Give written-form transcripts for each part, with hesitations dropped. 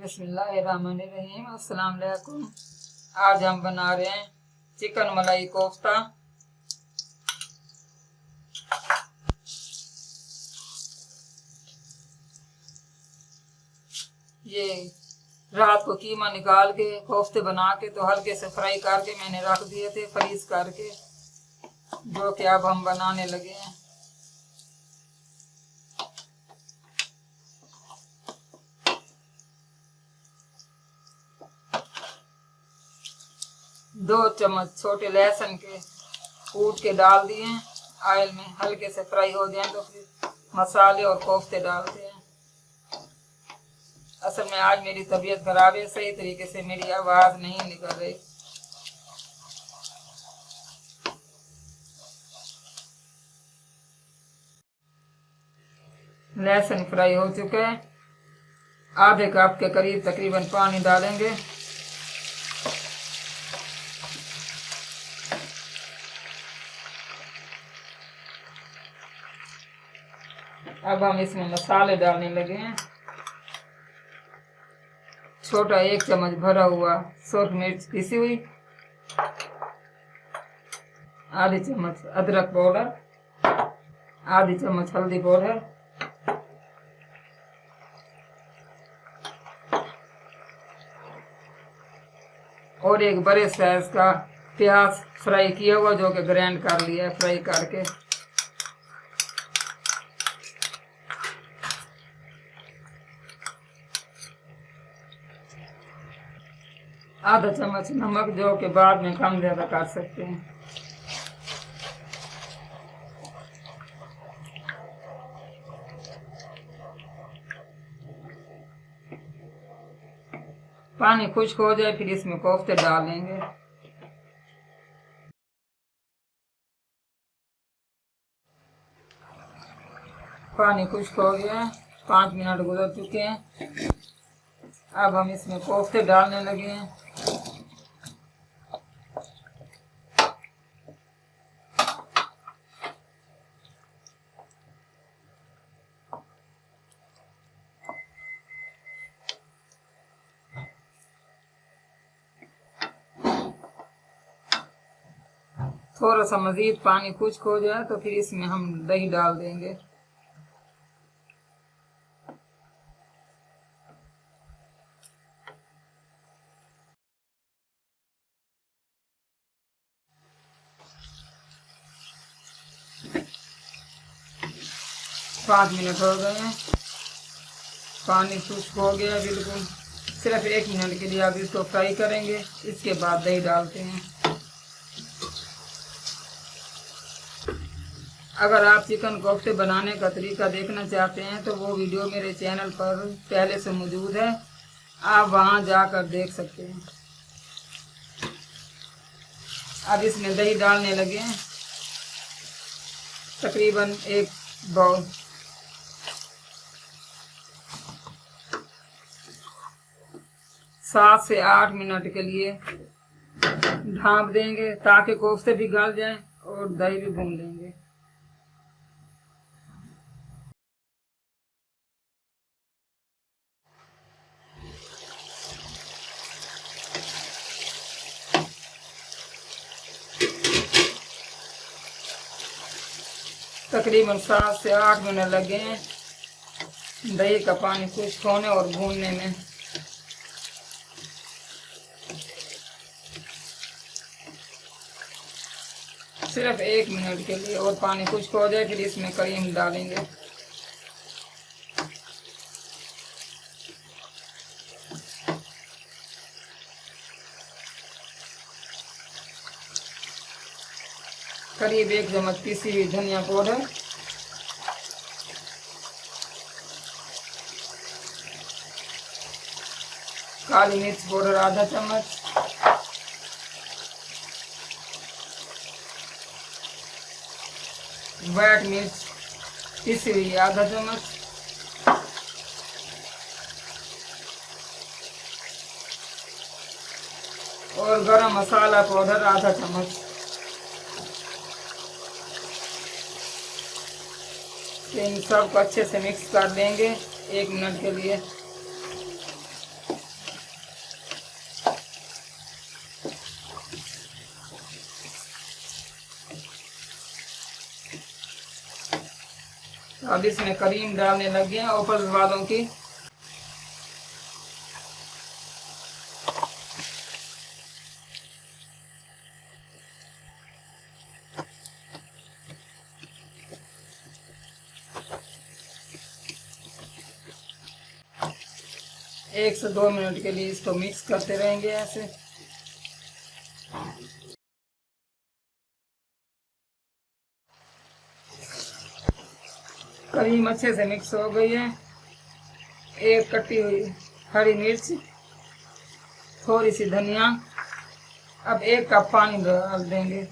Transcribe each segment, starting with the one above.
बिस्मिल्लाहिर्रहमानिर्रहीम। अस्सलाम वालेकुम। आज हम बना रहे हैं चिकन मलाई कोफ्ता। ये रात को कीमा निकाल के कोफ्ते बना के तो हल्के से फ्राई करके मैंने रख दिए थे फ्रीज करके, जो कि अब हम बनाने लगे हैं। दो चम्मच छोटे लहसुन के कूट के डाल दिए ऑयल में, हल्के से फ्राई हो जाए तो फिर मसाले और कोफ्ते डालते हैं। असल में आज मेरी तबीयत खराब है, सही तरीके से मेरी आवाज़ नहीं निकल रही। लहसुन फ्राई हो चुका है। आधे कप के करीब तकरीबन पानी डालेंगे। अब हम इसमें मसाले डालने लगे हैं। छोटा 1 चम्मच भरा हुआ सूरख मिर्च पीसी हुई, आधी चम्मच अदरक पाउडर, आधी चम्मच हल्दी पाउडर, और एक बड़े साइज का प्याज फ्राई किया हुआ, जो कि ग्राइंड कर लिया है फ्राई करके। आधा चम्मच नमक, जो कि बाद में कम ज़्यादा कर सकते हैं। पानी खुश्क हो जाए फिर इसमें कोफ्ते डालेंगे। पानी खुश्क हो गया है, 5 मिनट गुजर चुके हैं। अब हम इसमें कोफ्ते डालने लगे हैं। थोड़ा सा मज़ीद पानी खुश्क हो जाए तो फिर इसमें हम दही डाल देंगे। पाँच मिनट हो गए हैं, पानी खुश्क हो गया बिल्कुल। सिर्फ 1 मिनट के लिए अब इसको फ्राई करेंगे, इसके बाद दही डालते हैं। अगर आप चिकन कोफ्ते बनाने का तरीका देखना चाहते हैं तो वो वीडियो मेरे चैनल पर पहले से मौजूद है, आप वहां जाकर देख सकते हैं। अब इसमें दही डालने लगे हैं, तकरीबन 1 बाउल। सात से 8 मिनट के लिए ढाँप देंगे ताकि कोफ्ते भी गल जाएं और दही भी भून लेंगे। तकरीबन 7 से 8 मिनट लगे हैं दही का पानी खुश्क होने और भूनने में। सिर्फ 1 मिनट के लिए और पानी खुश्क हो जाए फिर इसमें क्रीम डालेंगे। करीब 1 चम्मच पीसी हुई धनिया पाउडर, काली मिर्च पाउडर आधा चम्मच, व्हाइट मिर्च पीसी हुई आधा चम्मच, और गरम मसाला पाउडर आधा चम्मच। इन सब को अच्छे से मिक्स कर देंगे 1 मिनट के लिए। अब इसमें क्रीम डालने लगे हैं ऊपर वालों की। एक से 2 मिनट के लिए इसको मिक्स करते रहेंगे ऐसे। क्रीम अच्छे से मिक्स हो गई है। एक कटी हुई हरी मिर्च, थोड़ी सी धनिया। अब 1 कप पानी डाल देंगे।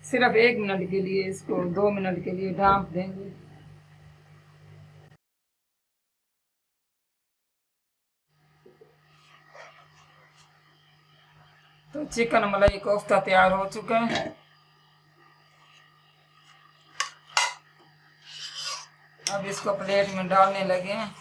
सिर्फ 1 मिनट के लिए, इसको 2 मिनट के लिए ढाँप देंगे। तो चिकन मलाई कोफ्ता तैयार हो चुका है। अब इसको प्लेट में डालने लगे हैं।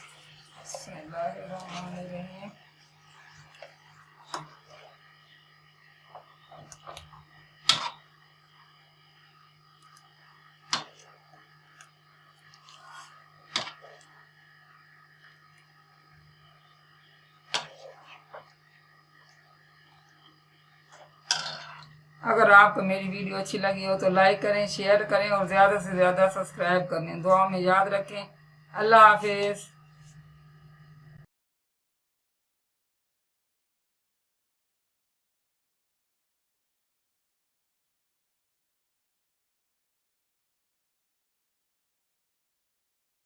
अगर आपको मेरी वीडियो अच्छी लगी हो तो लाइक करें, शेयर करें और ज़्यादा से ज़्यादा सब्सक्राइब करें। दुआ में याद रखें। अल्लाह हाफिज़।